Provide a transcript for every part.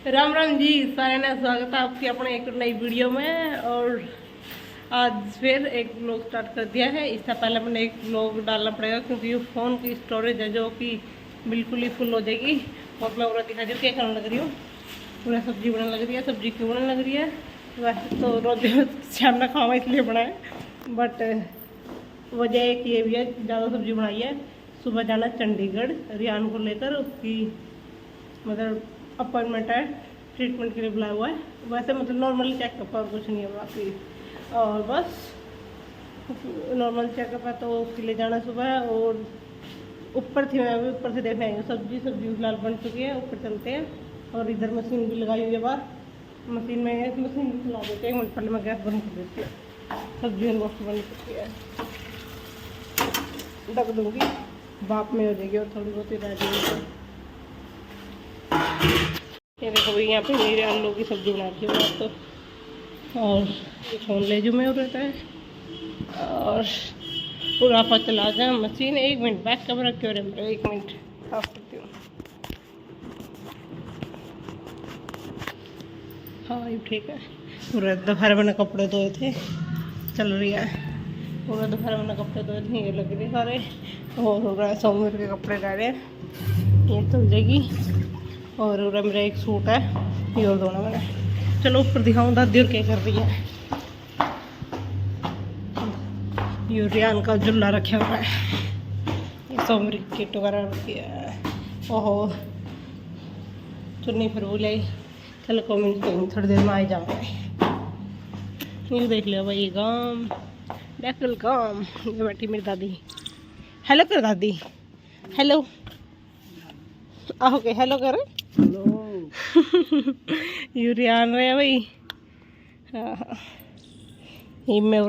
राम राम जी सारे ने, स्वागत है आपकी अपने एक नई वीडियो में। और आज फिर एक व्लॉग स्टार्ट कर दिया है। इससे पहले मैंने एक व्लॉग डालना पड़ेगा क्योंकि फ़ोन की स्टोरेज है जो कि बिल्कुल ही फुल हो जाएगी। और मैं पूरा दिखा दी क्या करने लग रही हूँ। पूरा सब्जी बनाने लग रही है। सब्जी क्यों बनाने लग रही है? वैसे तो रोज शाम में खावा इसलिए बनाए, बट वजह एक ये भी है, ज़्यादा सब्जी बनाई है। सुबह जाना चंडीगढ़ रियान को लेकर, उसकी मतलब अपॉइंटमेंट है, ट्रीटमेंट के लिए बुलाया हुआ है। वैसे मतलब नॉर्मल चेकअप और कुछ नहीं है बाकी, और बस नॉर्मल चेकअप है तो उसके लिए जाना सुबह। और ऊपर थी, मैं अभी ऊपर से देखने आई हूँ। सब्जी फिलहाल बन चुकी है, ऊपर चलते हैं। और इधर मशीन भी लगाई हुई है बाहर, मशीन भी चला देते हैं। 1 मिनट पहले मैं गैस बंद कर देती हूँ। सब्जी ऑलमोस्ट बन चुकी है, ढक दूँगी, भाप में हो जाएगी और थोड़ी बहुत ही रह जाएगी। ये देखो भाई, यहाँ पे मेरे आलू की सब्जी बनाती हूँ तो। और ये फ़ोन ले जो में रहता है और पूरा पा चला जाए मशीन। 1 मिनट बैक कैमरा क्यों रहे मेरा, 1 मिनट साफ करती हूँ। हाँ ये ठीक है। पूरा दोपहर मैंने कपड़े धोए थे, चल रही है। पूरा दोपहर मैंने कपड़े धोए थे, ये लग रहे सारे। और हो रहा है सोमवार के कपड़े रह रहे हैं, ये चल जाएगी। और मेरा एक सूट है, ये और धोना मैंने। चलो ऊपर दिखाऊँ दादी और क्या कर रही है। यूरियान का जुल्ला रखा हुआ है, ये सोमवार की किट वगैरह रखी है। ओहो चुन्नी फिर बोले चलो कोई थोड़ी देर में आ जाओगे। ये देख लिया भाई गांव डेकल गांव। ये बैठी मेरी दादी, हेलो कर दादी, हेलो आहो के हेलो कर। यूरियान रहे भाई। हाँ हाँ, ये मैं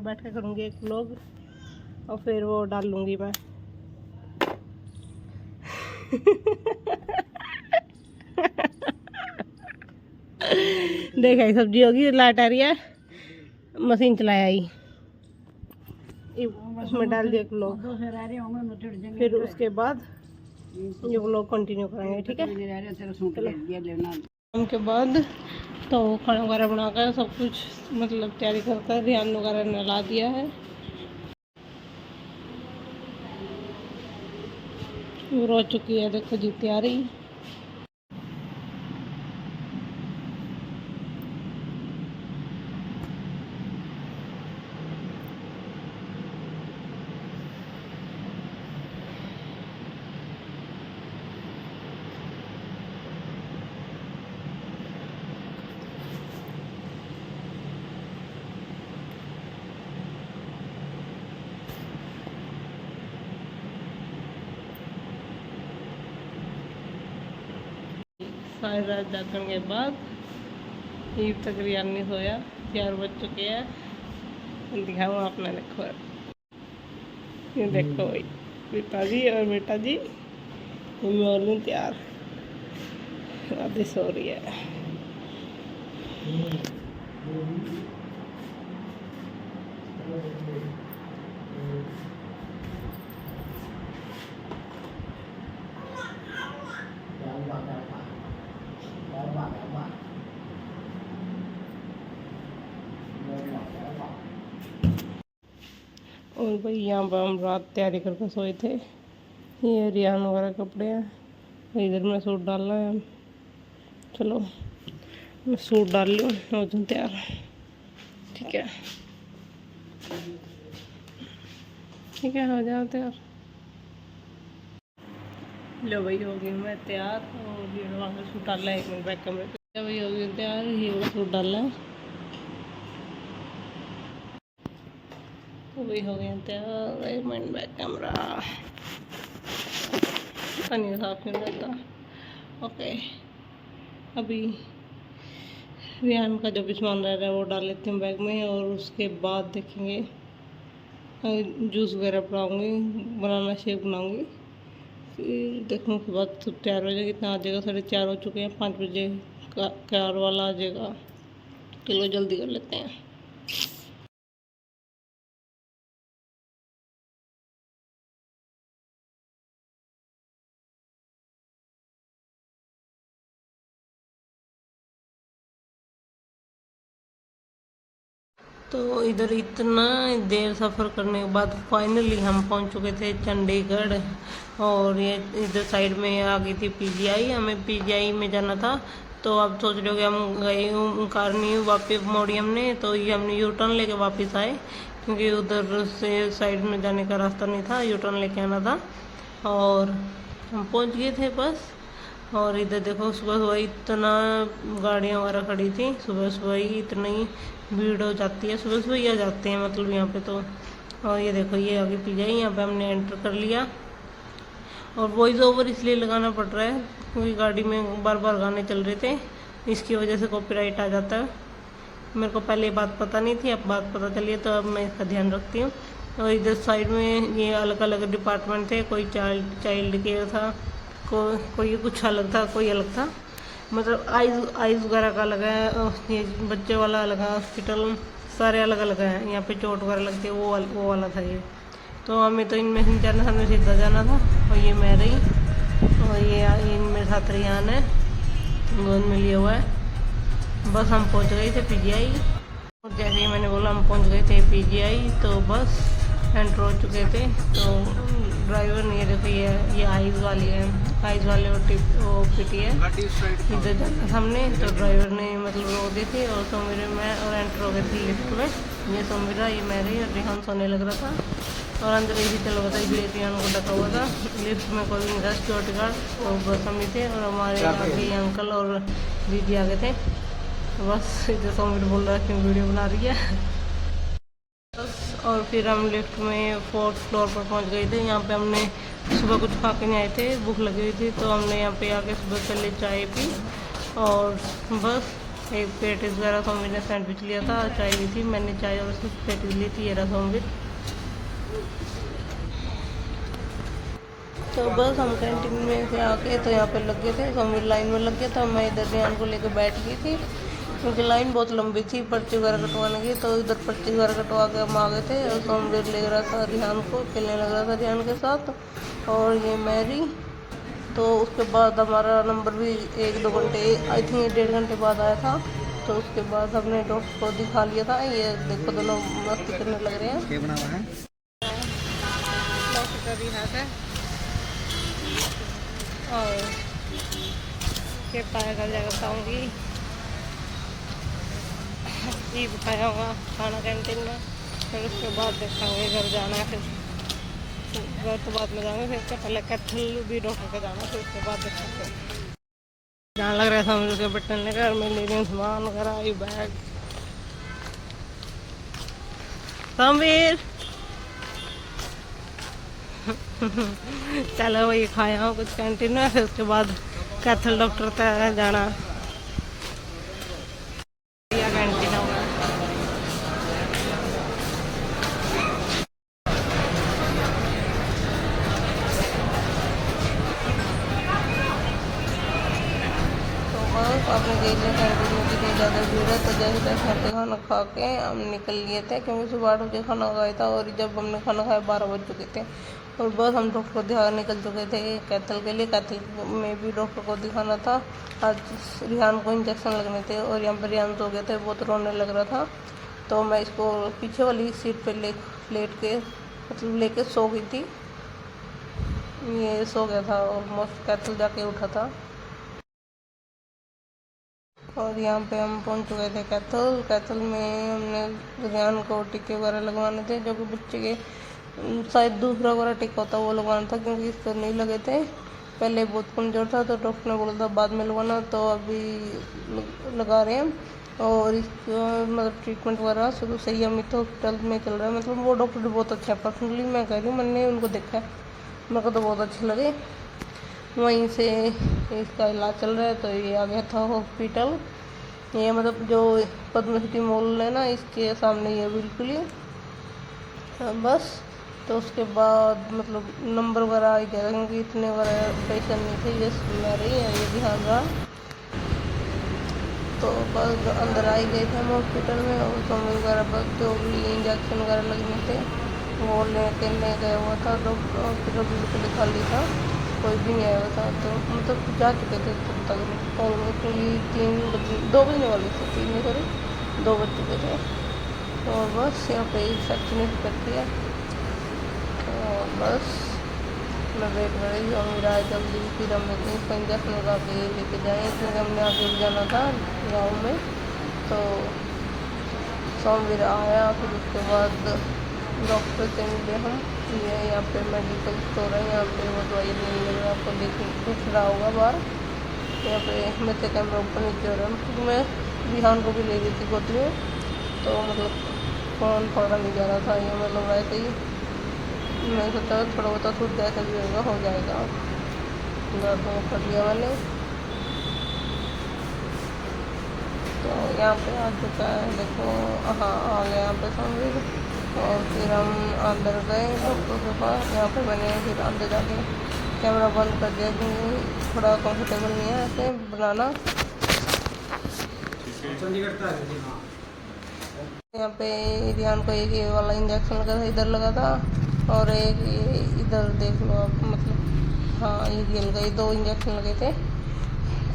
बैठ के करूँगी एक व्लॉग और फिर वो डाल लूँगी मैं। देखा सब्जी होगी, लाइट आ रही है, मशीन चलाया ही, उसमें डाल दिया व्लॉग। फिर उसके बाद ये व्लॉग कंटिन्यू करेंगे, ठीक है। शाम के बाद तो खाना वगैरह बनाकर सब कुछ मतलब तैयारी कर रियान वगैरह नला दिया है। रो चुकी है, देखो जी तैयारी। सारी रात जागने के बाद ईद तक रियान नहीं सोया, 4 बज चुके हैं। दिखाऊँ आपने, देखो ये देखो भाई, पिताजी और बेटा जी, मैं और लूँ तैयार। आधी सो रही है। और भाई यहाँ पर हम रात तैयारी करके सोए थे। ये रियान वगैरह कपड़े हैं, इधर में सूट डालना है। चलो मैं सूट डाल लूँ, हो जाऊँ तैयार, ठीक है। ठीक है, हो जाओ तैयार। लो भाई हो गई मैं तैयार। और ये वहाँ का सूट डालना है, 1 मिनट बैक कमरे पे। भाई हो गई तैयार, ये वाला सूट डालना है। तो भाई हो गया तैयार, 1 मिनट बैक कैमरा। पानी साफ नहीं रहता। ओके, अभी रियान का जो भी सामान रह रहा है वो डाल लेती हूँ बैग में। और उसके बाद देखेंगे, जूस वगैरह बनाना शेक बनाऊँगी। फिर देखने के बाद सब तैयार हो जाएगा। कितना आ जाएगा, 4:30 हो चुके हैं, 5 बजे का कार वाला आ जाएगा। चलो जल्दी कर लेते हैं। तो इधर इतना देर सफ़र करने के बाद फाइनली हम पहुंच चुके थे चंडीगढ़। और ये इधर साइड में आ गई थी पीजीआई, हमें पीजीआई में जाना था। तो अब सोच रहे हो कि हम गए हूँ कारनी वापस मोड़ी हमने, तो ये हमने यू टर्न लेके वापस आए क्योंकि उधर से साइड में जाने का रास्ता नहीं था, यू टर्न लेके आना था। और हम पहुँच गए थे बस। और इधर देखो सुबह सुबह इतना गाड़ियाँ वगैरह खड़ी थी, सुबह सुबह ही इतनी भीड़ हो जाती है, सुबह सुबह ही आ जाते हैं मतलब यहाँ पे तो। और ये देखो ये आगे पीजीआई, यहाँ पे हमने एंटर कर लिया। और वॉइस ओवर इसलिए लगाना पड़ रहा है क्योंकि गाड़ी में बार बार गाने चल रहे थे, इसकी वजह से कॉपीराइट आ जाता है। मेरे को पहले ये बात पता नहीं थी, अब बात पता चली है तो अब मैं इसका ध्यान रखती हूँ। और इधर साइड में ये अलग अलग डिपार्टमेंट थे, कोई चाइल्ड केयर था, कोई कुछ अलग था, कोई अलग था, मतलब आइज़ वगैरह का अलग है, ये बच्चे वाला अलग है, हॉस्पिटल सारे अलग अलग हैं। यहाँ पे चोट वगैरह लगती है वो वाला था ये। तो हमें तो इनमें से जाना था, हमें सीधा जाना था। और ये मैं रही, और ये मेरे साथ रियान है, गोद में लिया हुआ है। बस हम पहुँच गए थे पीजीआई। और जैसे ही मैंने बोला हम पहुँच गए थे पीजीआई, तो बस एंटर हो चुके थे। तो ड्राइवर ने ये देखो ये आइज़ वाली है, आइज़ वाले ओपीटी है इधर जाना हमने। तो ड्राइवर ने मतलब रो दी थी और सोमीरा मैं और एंटर हो गए थे लिफ्ट में। ये सोमीरा, ये मैं रही, और रिहान सोने लग रहा था। और अंदर ही चल रहा था इसलिए रिहान को डका हुआ था। लिफ्ट में कोई नहीं था, सिक्योरिटी गार्ड तो बस हम ही थे। और हमारे आगे अंकल और दीदी आ गए थे। तो बस इधर सोमीरा बोल रहा है क्यों वीडियो बना रही है। और फिर हम लिफ्ट में 4th फ्लोर पर पहुंच गए थे। यहाँ पे हमने सुबह कुछ खा के नहीं आए थे, भूख लगी हुई थी, तो हमने यहाँ पे आके सुबह पहले चाय पी और बस एक पेटिस वगैरह सोमवीर ने सैंडविच लिया था, चाय ली थी मैंने, चाय और सिर्फ पेटिस ली थी, ये रहा सोमवीर। तो बस हम कैंटीन में से आके तो यहाँ पे लग गए थे, सोमवीर लाइन में लग गया था, मैं इधर रियान को लेकर बैठ गई थी क्योंकि लाइन बहुत लंबी थी पर्ची वगैरह कटवाने की। तो इधर पर्ची वगैरह कटवा के हम आ गए थे। और सोमवीर ले रहा था रिहान को, खेलने लग रहा था रिहान के साथ। और ये मैरी, तो उसके बाद हमारा नंबर भी 1-2 घंटे, आई थिंक 1.5 घंटे बाद आया था। तो उसके बाद हमने डॉक्टर को दिखा लिया था। ये देखो दोनों मस्ती करने लग रहे हैं। क्या बना हुआ है? डॉक्टर का रिहान है और के पाया कर जाकर बताऊँगी। ये खाया होगा खाना कैंटीन में, फिर उसके बाद देखेंगे घर जाना है। फिर घर तो बाद में जाएंगे, फिर उसके पहले कैथल भी डॉक्टर का जाना, फिर उसके बाद देखेंगे। जहाँ लग रहा था हम उसके बटन लेकर मैं ले रही हूँ सामान वगैरह, ये बैग। समवीर चलो वही खाया हो कुछ कैंटीन में, फिर उसके बाद कैथल डॉक्टर तक जाना। कैंटीन होगा आपने देख लिया कैंटीन में कितनी ज़्यादा भीड़ है। तो जैसे तैसे घर पे खाना खा के हम निकल लिए थे क्योंकि सुबह 8 बजे खाना खाया था और जब हमने खाना खाया 12 बज चुके थे। और बस हम डॉक्टर को दिखा निकल चुके थे कैथल के लिए। कैथल में भी डॉक्टर को दिखाना था, आज रिहान को इंजेक्शन लगने थे। और यहाँ पर रिहान सो गए थे, बहुत रोने लग रहा था। तो मैं इसको पीछे वाली सीट पर लेट के मतलब लेके सो गई थी, ये सो गया था ऑलमोस्ट, कैथल जाके उठा था। और यहाँ पे हम पहुँच चुके थे कैथल में हमने रियान को टीके वगैरह लगवाने थे, जो कि बच्चे के शायद दूसरा वगैरह टीका होता वो लगवाना था क्योंकि इसको नहीं लगे थे। पहले बहुत कमज़ोर था तो डॉक्टर ने बोला था बाद में लगवाना, तो अभी लगा रहे हैं। और इसका मतलब ट्रीटमेंट वगैरह शुरू से ही अमित हॉस्पिटल में चल रहा है, मतलब वो डॉक्टर भी बहुत अच्छा है। पर्सनली मैं कह रही हूँ, मैंने उनको देखा है, मेरे को तो बहुत अच्छे लगे। वहीं से इसका इलाज चल रहा है। तो ये आ गया था हॉस्पिटल, ये मतलब जो पद्मश्री मॉल है ना, इसके सामने ये बिल्कुल ही बस। तो उसके बाद मतलब नंबर वगैरह आ गया क्योंकि इतने वगैरह पेशेंट नहीं थे, ये सुन रही है, ये ध्यान रहा। तो बस अंदर आ ही गए थे हम हॉस्पिटल में। और समय वगैरह बस जो भी इंजेक्शन वगैरह लगने थे वो लेके गया हुआ था। डॉक्टर हॉस्पिटल बिल्कुल खाली था, कोई भी नहीं आया हुआ था। तो मतलब जा चुके थे तब तक ऑलमोस्ट 2 बजने वाले थे, 3 नहीं सॉरी 2 बज चुके थे। और बस यहाँ पे सेक्शन कर दिया और बस मैं वेट कर रही हूँ। मेरा जल्दी फिर हम इसका इंजेक्शन लगा के लेके जाएँ, क्योंकि हमने आगे जाना था गाँव में। तो सोमवीर आया, फिर उसके बाद डॉक्टर से मिले हम। ये यहाँ पे मेडिकल स्टोर है, यहाँ पे वो दवाई नहीं आपको दिख रहा होगा बाहर। यहाँ पे मेरे से कैमरा ऊपर नीचे हो रहा है, क्योंकि मैं बिहान को भी ले रही थी गोद में, तो मतलब फ़ोन पकड़ा नहीं जा रहा था। ये मतलब ऐसे ही मैं सोचा थोड़ा बहुत छूट जैसा भी होगा हो जाएगा। दर्द कर लिया मैंने, तो यहाँ पे आ चुका है, देखो। हाँ, आ गया यहाँ पे सोमवीर। और फिर हम अंदर गए डॉक्टर के पास। यहाँ पे मैंने फिर अंदर जाके कैमरा बंद कर दिया, क्योंकि थोड़ा कंफर्टेबल नहीं है ऐसे बनाना। यहाँ पे रियान को एक ये वाला इंजेक्शन लगा था, इधर लगा था, और एक इधर देख लो आप, मतलब हाँ ये गेल गई, 2 इंजेक्शन लगे थे,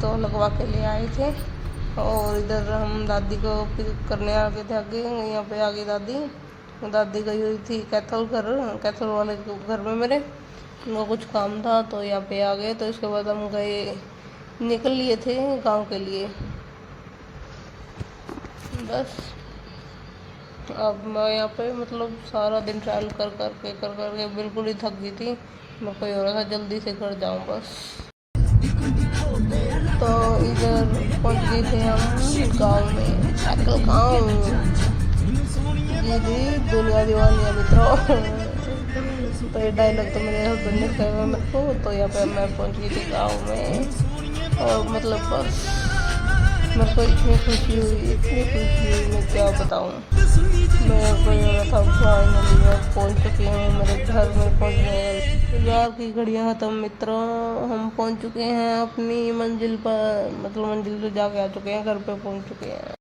तो लगवा के ले आए थे। और इधर हम दादी को पिक करने आ गए थे आगे। यहाँ पे आ गई दादी गई हुई थी कैथल वाले घर में मेरे, उनको कुछ काम था, तो यहाँ पे आ गए। तो इसके बाद हम गए, निकल लिए थे गांव के लिए। बस अब मैं यहाँ पे मतलब सारा दिन ट्रैवल कर करके बिल्कुल ही थक गई थी। मैं कोई हो रहा था जल्दी से घर जाऊँ बस। तो इधर पहुँच गए थे हम गाँव में, साइकिल गाँव। ये थी दुनिया दीवानी है मित्रों। तो ये डायलॉग तो मेरे हस्बैंड ने कहा हुआ मेरे को। तो यहाँ पे मैं पहुँच गई थी गाँव में, और मतलब बस मेरे को इतनी खुशी हुई, मैं क्या बताऊँ। मैं कोई हो रहा था, फाइनली मैं पहुँच चुकी हूँ, मेरे घर में पहुँच गए। रात की घड़ियाँ खत्म मित्रों, हम पहुँच चुके हैं अपनी मंजिल पर, मतलब मंजिल पे जाके आ चुके हैं, घर पे पहुँच चुके हैं।